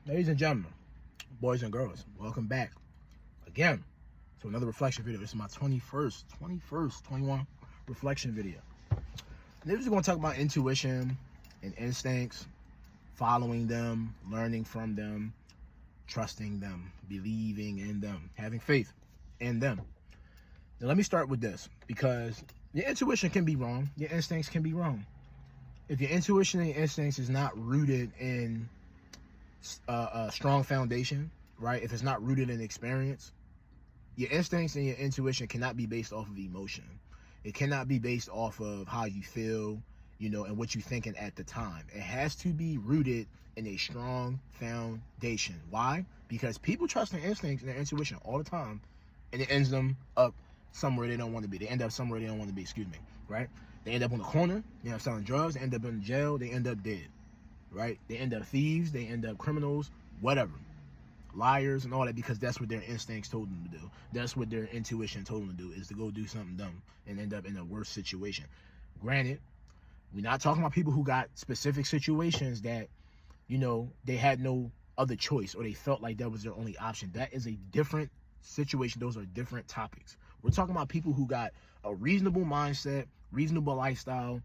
Ladies and gentlemen, boys and girls, welcome back again to another reflection video. This is my 21 reflection video. And this is going to talk about intuition and instincts, following them, learning from them, trusting them, believing in them, having faith in them. Now, let me start with this, because your intuition can be wrong, your instincts can be wrong. If your intuition and your instincts is not rooted in a strong foundation, right? If it's not rooted in experience, your instincts and your intuition cannot be based off of emotion. It cannot be based off of how you feel, and what you're thinking at the time. It has to be rooted in a strong foundation. Why? Because people trust their instincts and their intuition all the time, and it ends them up somewhere they don't want to be. They end up somewhere they don't want to be, right? They end up on the corner, selling drugs, they end up in jail, they end up dead. Right? They end up thieves, they end up criminals, whatever. Liars and all that, because that's what their instincts told them to do. That's what their intuition told them to do, is to go do something dumb and end up in a worse situation. Granted, we're not talking about people who got specific situations that, they had no other choice, or they felt like that was their only option. That is a different situation. Those are different topics. We're talking about people who got a reasonable mindset, reasonable lifestyle,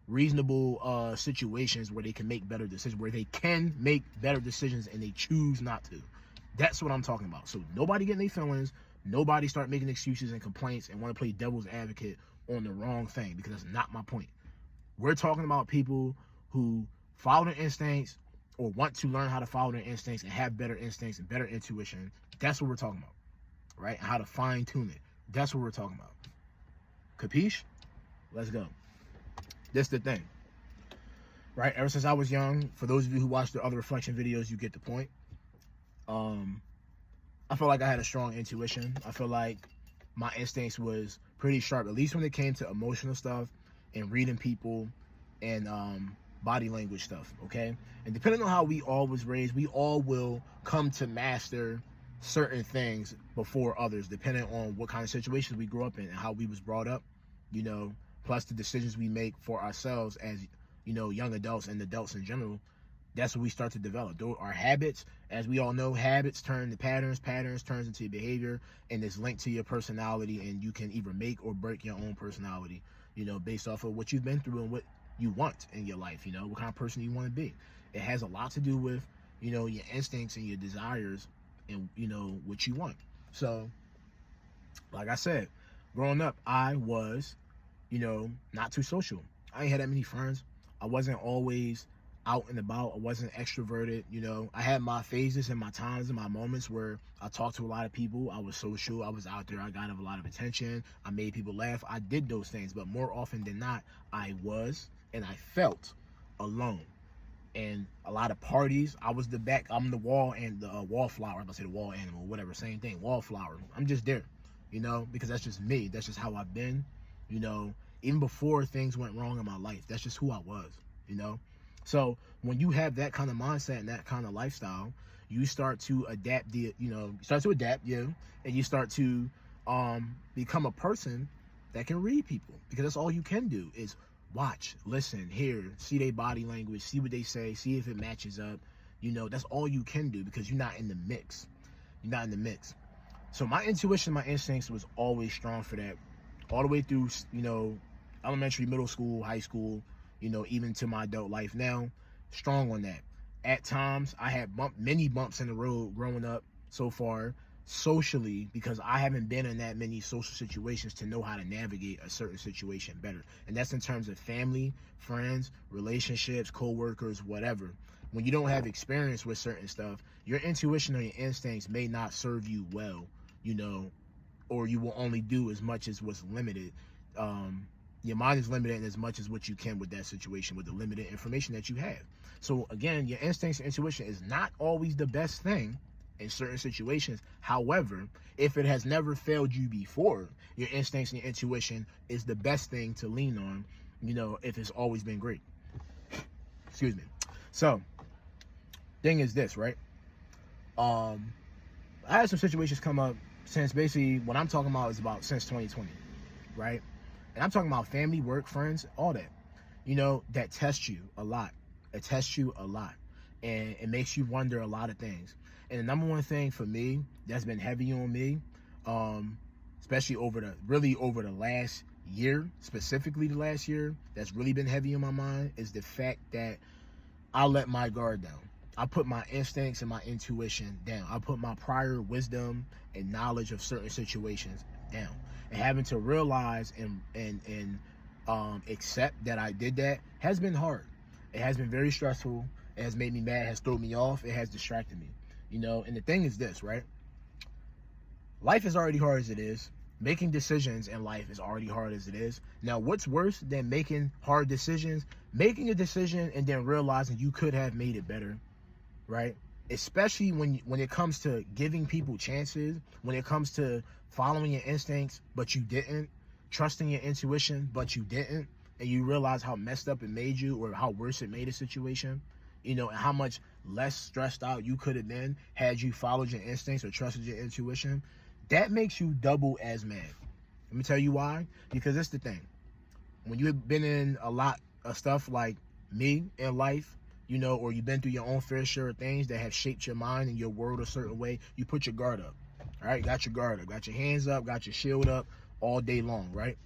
reasonable situations where they can make better decisions, and they choose not to. That's what I'm talking about. So nobody getting their feelings, nobody start making excuses and complaints and want to play devil's advocate on the wrong thing, because that's not my point. We're talking about people who follow their instincts, or want to learn how to follow their instincts and have better instincts and better intuition. That's what we're talking about, right? How to fine tune it. That's what we're talking about. Capiche? Let's go. This the thing, right? Ever since I was young, for those of you who watch the other reflection videos, you get the point. I feel like I had a strong intuition. I feel like my instincts was pretty sharp, at least when it came to emotional stuff and reading people and body language stuff, okay? And depending on how we all was raised, we all will come to master certain things before others, depending on what kind of situations we grew up in and how we was brought up, plus the decisions we make for ourselves as, young adults and adults in general. That's what we start to develop. Our habits, as we all know, habits turn to patterns, patterns turns into behavior, and it's linked to your personality, and you can either make or break your own personality, based off of what you've been through and what you want in your life, what kind of person you want to be. It has a lot to do with, your instincts and your desires and, what you want. So, like I said, growing up, I was, not too social. I ain't had that many friends. I wasn't always out and about. I wasn't extroverted. I had my phases and my times and my moments where I talked to a lot of people. I was social. I was out there. I got a lot of attention. I made people laugh. I did those things, but more often than not, I was and I felt alone. And a lot of parties, I'm the wall and the wallflower. I'm about to say the wall animal, whatever, same thing, wallflower. I'm just there, because that's just me. That's just how I've been, even before things went wrong in my life. That's just who I was, So when you have that kind of mindset and that kind of lifestyle, you start to adapt and you start to become a person that can read people, because that's all you can do is watch, listen, hear, see their body language, see what they say, see if it matches up. That's all you can do, because you're not in the mix. So my intuition, my instincts was always strong for that, all the way through, elementary, middle school, high school, even to my adult life now, strong on that. At times, I had many bumps in the road growing up so far, socially, because I haven't been in that many social situations to know how to navigate a certain situation better. And that's in terms of family, friends, relationships, co-workers, whatever. When you don't have experience with certain stuff, your intuition or your instincts may not serve you well, or you will only do as much as what's limited. Your mind is limited in as much as what you can with that situation, with the limited information that you have. So again, your instincts and intuition is not always the best thing in certain situations. However, if it has never failed you before, your instincts and your intuition is the best thing to lean on, if it's always been great. Excuse me. So, thing is this, right? I had some situations come up since, basically what I'm talking about is about since 2020, right? And I'm talking about family, work, friends, all that, that test you a lot. It tests you a lot. and it makes you wonder a lot of things. And the number one thing for me that's been heavy on me, especially over the last year, specifically the last year, that's really been heavy on my mind, is the fact that I let my guard down. I put my instincts and my intuition down. I put my prior wisdom and knowledge of certain situations down. And having to realize and accept that I did that has been hard. It has been very stressful. It has made me mad, has thrown me off, it has distracted me. And the thing is this, right? Life is already hard as it is. Making decisions in life is already hard as it is. Now, what's worse than making hard decisions? Making a decision and then realizing you could have made it better, right? Especially when it comes to giving people chances, when it comes to following your instincts, but you didn't, trusting your intuition, but you didn't, and you realize how messed up it made you or how worse it made a situation, and how much less stressed out you could have been had you followed your instincts or trusted your intuition. That makes you double as mad. Let me tell you why. Because that's the thing. When you've been in a lot of stuff like me in life, or you've been through your own fair share of things that have shaped your mind and your world a certain way, you put your guard up. All right? Got your guard up. Got your hands up. Got your shield up all day long, right?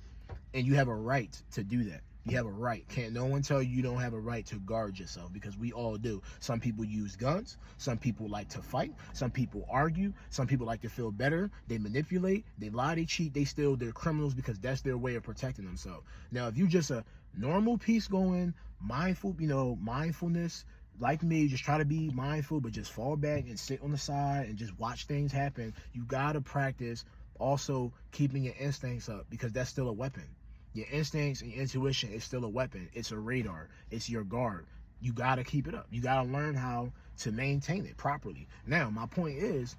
And you have a right to do that. You have a right. Can't no one tell you don't have a right to guard yourself, because we all do. Some people use guns. Some people like to fight. Some people argue. Some people like to feel better. They manipulate. They lie. They cheat. They steal. They're criminals because that's their way of protecting themselves. Now, if you just a normal, peace-going, mindfulness, like me, just try to be mindful, but just fall back and sit on the side and just watch things happen, you got to practice also keeping your instincts up, because that's still a weapon. Your instincts and your intuition is still a weapon. It's a radar. It's your guard. You got to keep it up. You got to learn how to maintain it properly. Now, my point is,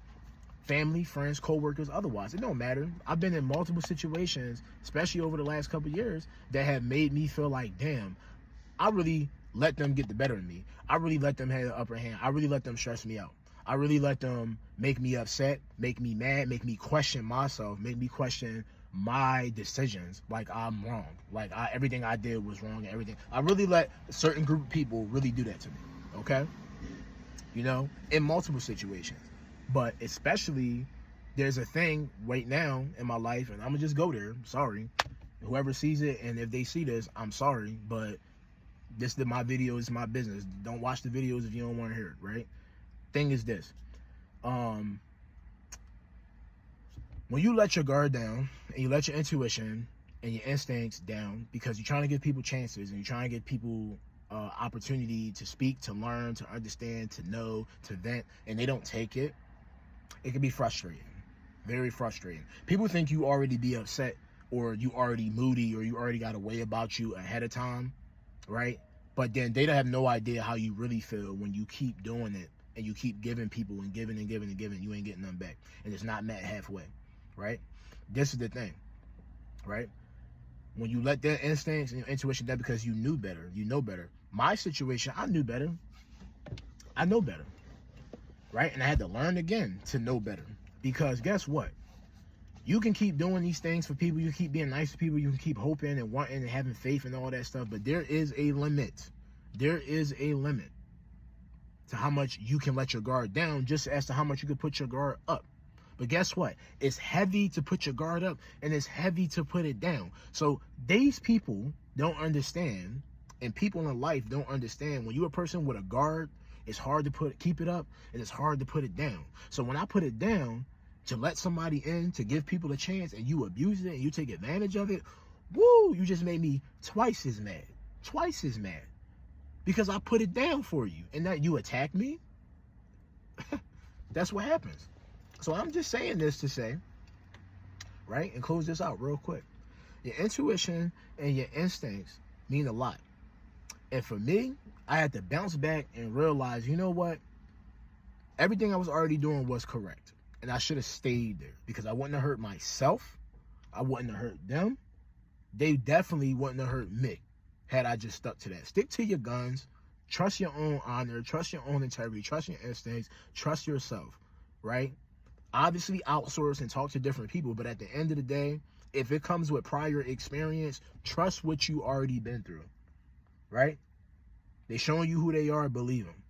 family, friends, co-workers, otherwise, it don't matter. I've been in multiple situations, especially over the last couple of years, that have made me feel like, damn, I really let them get the better of me. I really let them have the upper hand. I really let them stress me out. I really let them make me upset, make me mad, make me question myself, make me question my decisions, like I'm wrong, like everything I did was wrong, and everything. I really let a certain group of people really do that to me, okay? In multiple situations. But especially, there's a thing right now in my life, and I'm gonna just go there, sorry. Whoever sees it, and if they see this, I'm sorry, but my video is my business. Don't watch the videos if you don't want to hear it, right? Thing is this. When you let your guard down and you let your intuition and your instincts down because you're trying to give people chances and you're trying to give people opportunity to speak, to learn, to understand, to know, to vent, and they don't take it, it can be frustrating. Very frustrating. People think you already be upset, or you already moody, or you already got a way about you ahead of time, right? But then they don't have no idea how you really feel when you keep doing it and you keep giving people and giving and giving and giving. You ain't getting nothing back. And it's not met halfway. Right? This is the thing, right? When you let their instincts and your intuition down because you knew better, you know better. My situation, I knew better. I know better, right? And I had to learn again to know better, because guess what? You can keep doing these things for people. You keep being nice to people. You can keep hoping and wanting and having faith and all that stuff. But there is a limit. There is a limit to how much you can let your guard down, just as to how much you can put your guard up. But guess what? It's heavy to put your guard up, and it's heavy to put it down. So these people don't understand, and people in life don't understand, when you're a person with a guard, it's hard to keep it up, and it's hard to put it down. So when I put it down to let somebody in, to give people a chance, and you abuse it and you take advantage of it, woo, you just made me twice as mad. Twice as mad. Because I put it down for you, and that you attack me? That's what happens. So I'm just saying this to say, right, and close this out real quick. Your intuition and your instincts mean a lot. And for me, I had to bounce back and realize, you know what? Everything I was already doing was correct. And I should have stayed there, because I wouldn't have hurt myself. I wouldn't have hurt them. They definitely wouldn't have hurt me had I just stuck to that. Stick to your guns. Trust your own honor. Trust your own integrity. Trust your instincts. Trust yourself, right? Obviously outsource and talk to different people, but at the end of the day, if it comes with prior experience, trust what you already been through, right? They showing you who they are, believe them.